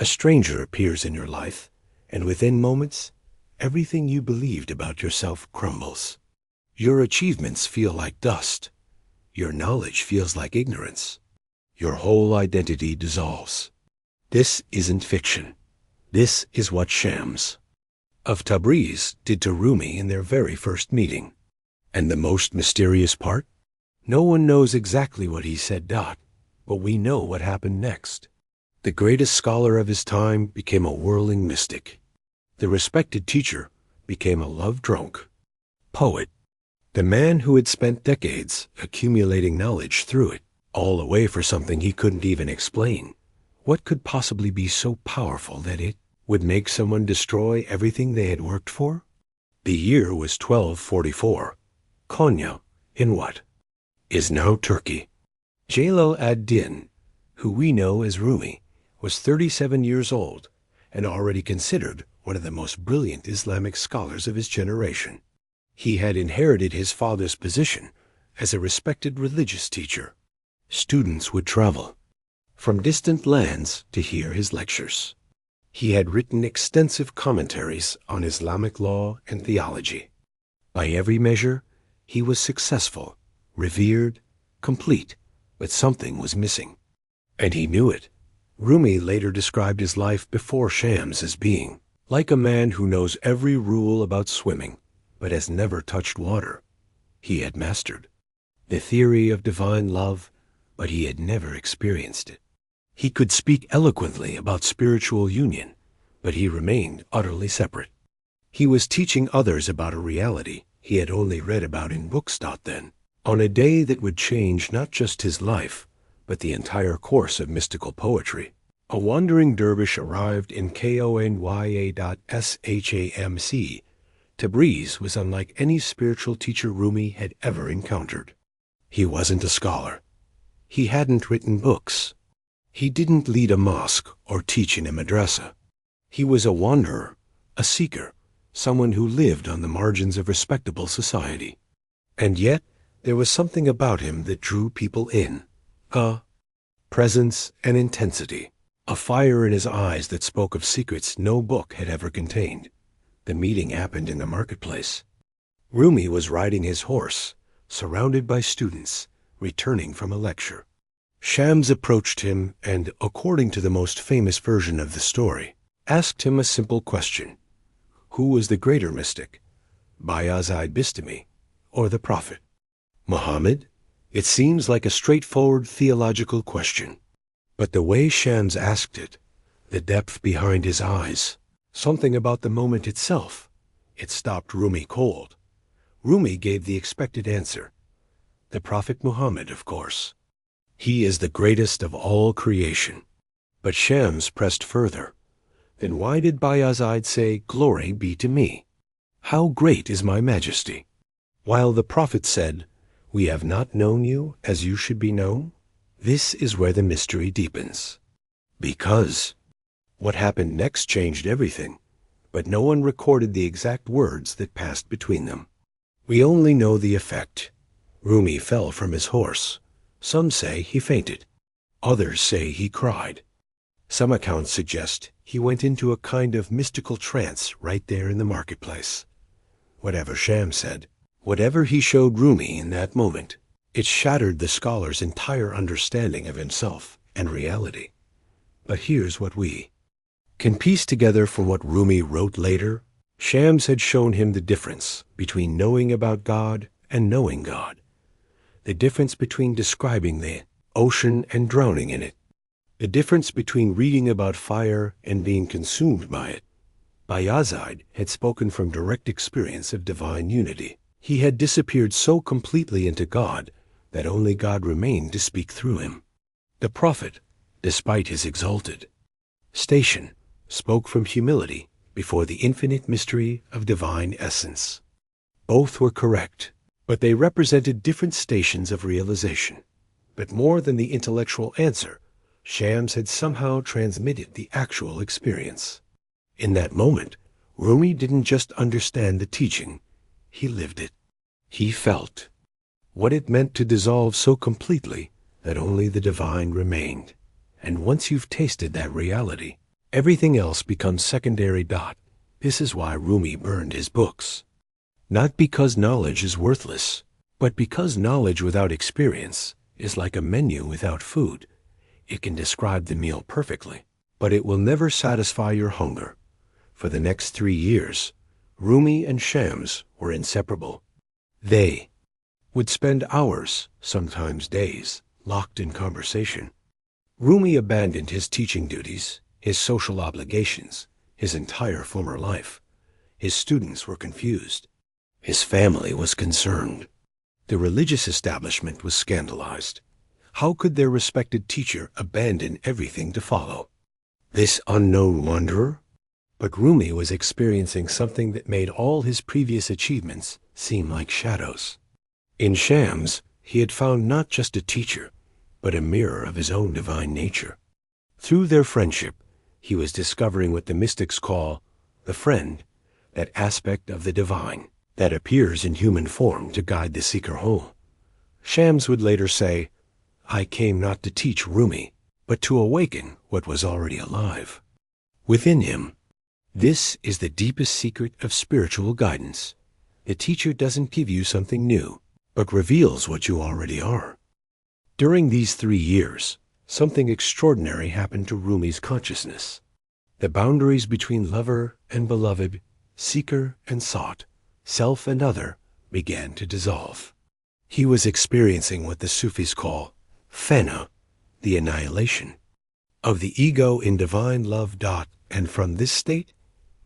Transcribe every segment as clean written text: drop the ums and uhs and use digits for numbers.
A stranger appears in your life, and within moments, everything you believed about yourself crumbles. Your achievements feel like dust. Your knowledge feels like ignorance. Your whole identity dissolves. This isn't fiction. This is what Shams of Tabriz did to Rumi in their very first meeting. And the most mysterious part? No one knows exactly what he said, but we know what happened next. The greatest scholar of his time became a whirling mystic. The respected teacher became a love-drunk poet. The man who had spent decades accumulating knowledge through it, all away for something he couldn't even explain. What could possibly be so powerful that it would make someone destroy everything they had worked for? The year was 1244. Konya, in what is now Turkey. Jalal ad-Din, who we know as Rumi, was 37 years old and already considered one of the most brilliant Islamic scholars of his generation. He had inherited his father's position as a respected religious teacher. Students would travel from distant lands to hear his lectures. He had written extensive commentaries on Islamic law and theology. By every measure, he was successful, revered, complete, but something was missing. And he knew it. Rumi later described his life before Shams as being like a man who knows every rule about swimming, but has never touched water. He had mastered the theory of divine love, but he had never experienced it. He could speak eloquently about spiritual union, but he remained utterly separate. He was teaching others about a reality he had only read about in books. Then, on a day that would change not just his life, but the entire course of mystical poetry, a wandering dervish arrived in Konya.Shams. Tabriz was unlike any spiritual teacher Rumi had ever encountered. He wasn't a scholar. He hadn't written books. He didn't lead a mosque or teach in a madrasa. He was a wanderer, a seeker, someone who lived on the margins of respectable society. And yet, there was something about him that drew people in. A presence and intensity. A fire in his eyes that spoke of secrets no book had ever contained. The meeting happened in the marketplace. Rumi was riding his horse, surrounded by students, returning from a lecture. Shams approached him and, according to the most famous version of the story, asked him a simple question. Who was the greater mystic, Bayazid Bistami or the Prophet Muhammad? It seems like a straightforward theological question. But the way Shams asked it, the depth behind his eyes, something about the moment itself, it stopped Rumi cold. Rumi gave the expected answer. The Prophet Muhammad, of course. He is the greatest of all creation. But Shams pressed further. Then why did Bayazid say, "Glory be to me"? How great is my majesty? While the Prophet said, "We have not known you as you should be known." This is where the mystery deepens. Because what happened next changed everything, but no one recorded the exact words that passed between them. We only know the effect. Rumi fell from his horse. Some say he fainted. Others say he cried. Some accounts suggest he went into a kind of mystical trance right there in the marketplace. Whatever Shams said, whatever he showed Rumi in that moment, it shattered the scholar's entire understanding of himself and reality. But here's what we can piece together from what Rumi wrote later. Shams had shown him the difference between knowing about God and knowing God, the difference between describing the ocean and drowning in it, the difference between reading about fire and being consumed by it. Bayazid had spoken from direct experience of divine unity. He had disappeared so completely into God that only God remained to speak through him. The Prophet, despite his exalted station, spoke from humility before the infinite mystery of divine essence. Both were correct, but they represented different stations of realization. But more than the intellectual answer, Shams had somehow transmitted the actual experience. In that moment, Rumi didn't just understand the teaching, he lived it. He felt what it meant to dissolve so completely that only the divine remained. And once you've tasted that reality, Everything else becomes secondary. This is why Rumi burned his books. Not because knowledge is worthless, but because knowledge without experience is like a menu without food. It can describe the meal perfectly, but it will never satisfy your hunger. For the next 3 years, Rumi and Shams were inseparable. They would spend hours, sometimes days, locked in conversation. Rumi abandoned his teaching duties, his social obligations, his entire former life. His students were confused. His family was concerned. The religious establishment was scandalized. How could their respected teacher abandon everything to follow this unknown wanderer? But Rumi was experiencing something that made all his previous achievements seem like shadows. In Shams, he had found not just a teacher, but a mirror of his own divine nature. Through their friendship, he was discovering what the mystics call the friend, that aspect of the divine that appears in human form to guide the seeker home. Shams would later say, "I came not to teach Rumi, but to awaken what was already alive within him." This is the deepest secret of spiritual guidance. The teacher doesn't give you something new, but reveals what you already are. During these 3 years, something extraordinary happened to Rumi's consciousness. The boundaries between lover and beloved, seeker and sought, self and other, began to dissolve. He was experiencing what the Sufis call fana, the annihilation of the ego in divine love. And from this state,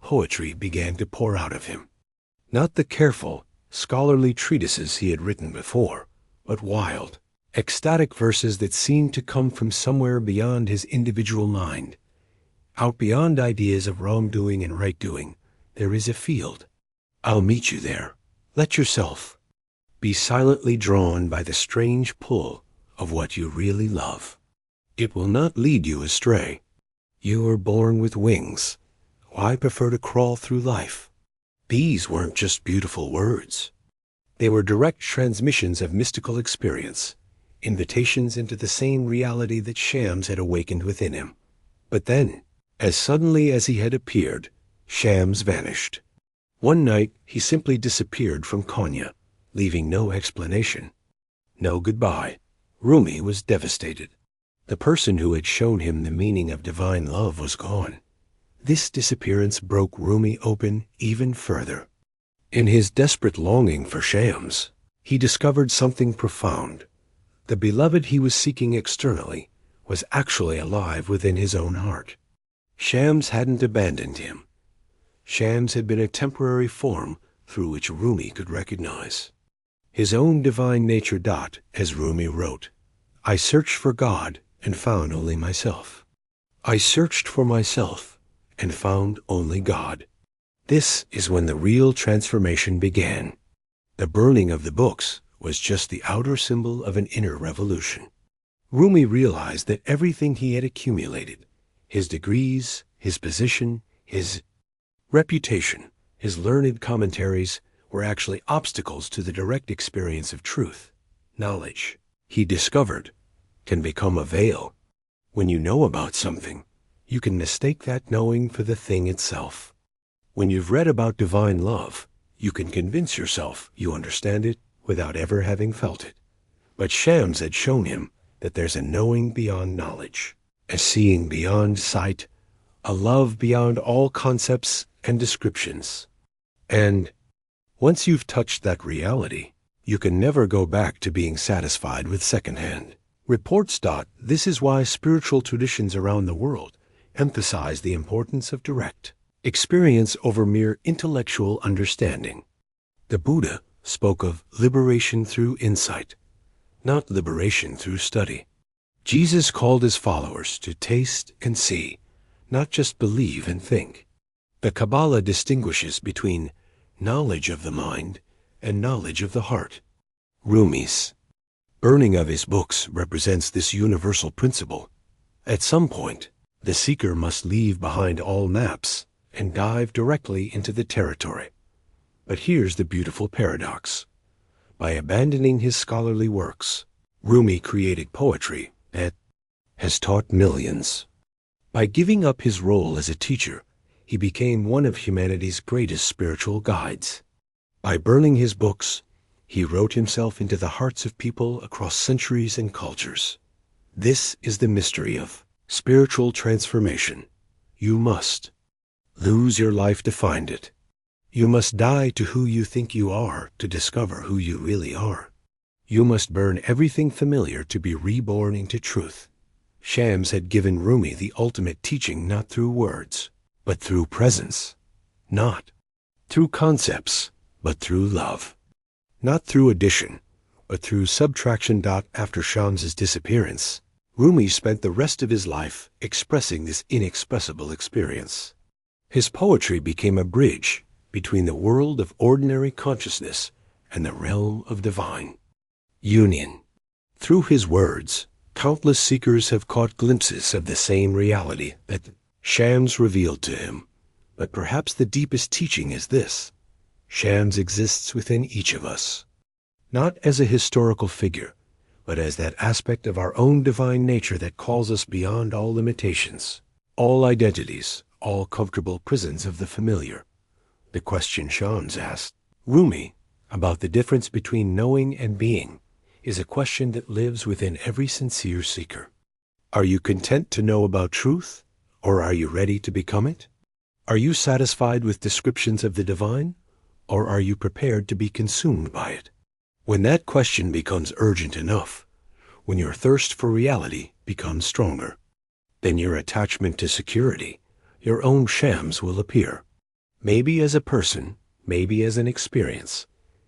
poetry began to pour out of him. Not the careful, scholarly treatises he had written before, but wild, ecstatic verses that seemed to come from somewhere beyond his individual mind. Out beyond ideas of wrongdoing and right-doing, there is a field. I'll meet you there. Let yourself be silently drawn by the strange pull of what you really love. It will not lead you astray. You are born with wings. Why prefer to crawl through life? These weren't just beautiful words. They were direct transmissions of mystical experience, invitations into the same reality that Shams had awakened within him. But then, as suddenly as he had appeared, Shams vanished. One night, he simply disappeared from Konya, leaving no explanation, no goodbye. Rumi was devastated. The person who had shown him the meaning of divine love was gone. This disappearance broke Rumi open even further. In his desperate longing for Shams, he discovered something profound. The beloved he was seeking externally was actually alive within his own heart. Shams hadn't abandoned him. Shams had been a temporary form through which Rumi could recognize his own divine nature. As Rumi wrote, "I searched for God and found only myself. I searched for myself and found only God." This is when the real transformation began. The burning of the books was just the outer symbol of an inner revolution. Rumi realized that everything he had accumulated, his degrees, his position, his reputation, his learned commentaries, were actually obstacles to the direct experience of truth. Knowledge, he discovered, can become a veil. When you know about something, you can mistake that knowing for the thing itself. When you've read about divine love, you can convince yourself you understand it without ever having felt it. But Shams had shown him that there's a knowing beyond knowledge, a seeing beyond sight, a love beyond all concepts and descriptions. And once you've touched that reality, you can never go back to being satisfied with secondhand reports. This is why spiritual traditions around the world emphasize the importance of direct experience over mere intellectual understanding. The Buddha spoke of liberation through insight, not liberation through study. Jesus called his followers to taste and see, not just believe and think. The Kabbalah distinguishes between knowledge of the mind and knowledge of the heart. Rumi's burning of his books represents this universal principle. At some point, the seeker must leave behind all maps and dive directly into the territory. But here's the beautiful paradox. By abandoning his scholarly works, Rumi created poetry that has taught millions. By giving up his role as a teacher, he became one of humanity's greatest spiritual guides. By burning his books, he wrote himself into the hearts of people across centuries and cultures. This is the mystery of spiritual transformation. You must lose your life to find it. You must die to who you think you are to discover who you really are. You must burn everything familiar to be reborn into truth. Shams had given Rumi the ultimate teaching not through words, but through presence. Not through concepts, but through love. Not through addition, but through subtraction. After Shams's disappearance, Rumi spent the rest of his life expressing this inexpressible experience. His poetry became a bridge between the world of ordinary consciousness and the realm of divine union. Through his words, countless seekers have caught glimpses of the same reality that Shams revealed to him. But perhaps the deepest teaching is this: Shams exists within each of us, not as a historical figure, but as that aspect of our own divine nature that calls us beyond all limitations, all identities, all comfortable prisons of the familiar. The question Shams asked Rumi about the difference between knowing and being is a question that lives within every sincere seeker. Are you content to know about truth, or are you ready to become it? Are you satisfied with descriptions of the divine, or are you prepared to be consumed by it? When that question becomes urgent enough, when your thirst for reality becomes stronger, then your attachment to security, your own Shams, will appear. Maybe as a person, maybe as an experience,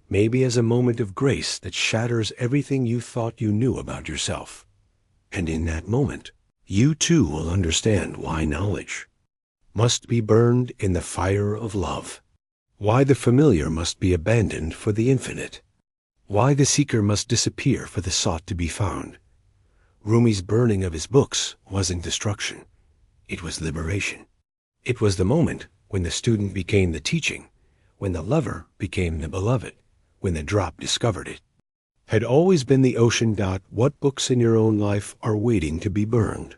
maybe as a moment of grace that shatters everything you thought you knew about yourself. And in that moment, you too will understand why knowledge must be burned in the fire of love, why the familiar must be abandoned for the infinite, why the seeker must disappear for the sought to be found. Rumi's burning of his books wasn't destruction. It was liberation. It was the moment when the student became the teaching, when the lover became the beloved, when the drop discovered it. Had always been the ocean. What books in your own life are waiting to be burned?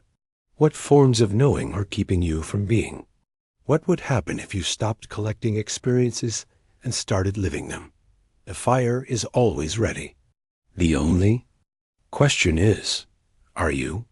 What forms of knowing are keeping you from being? What would happen if you stopped collecting experiences and started living them? The fire is always ready. The only question is, are you?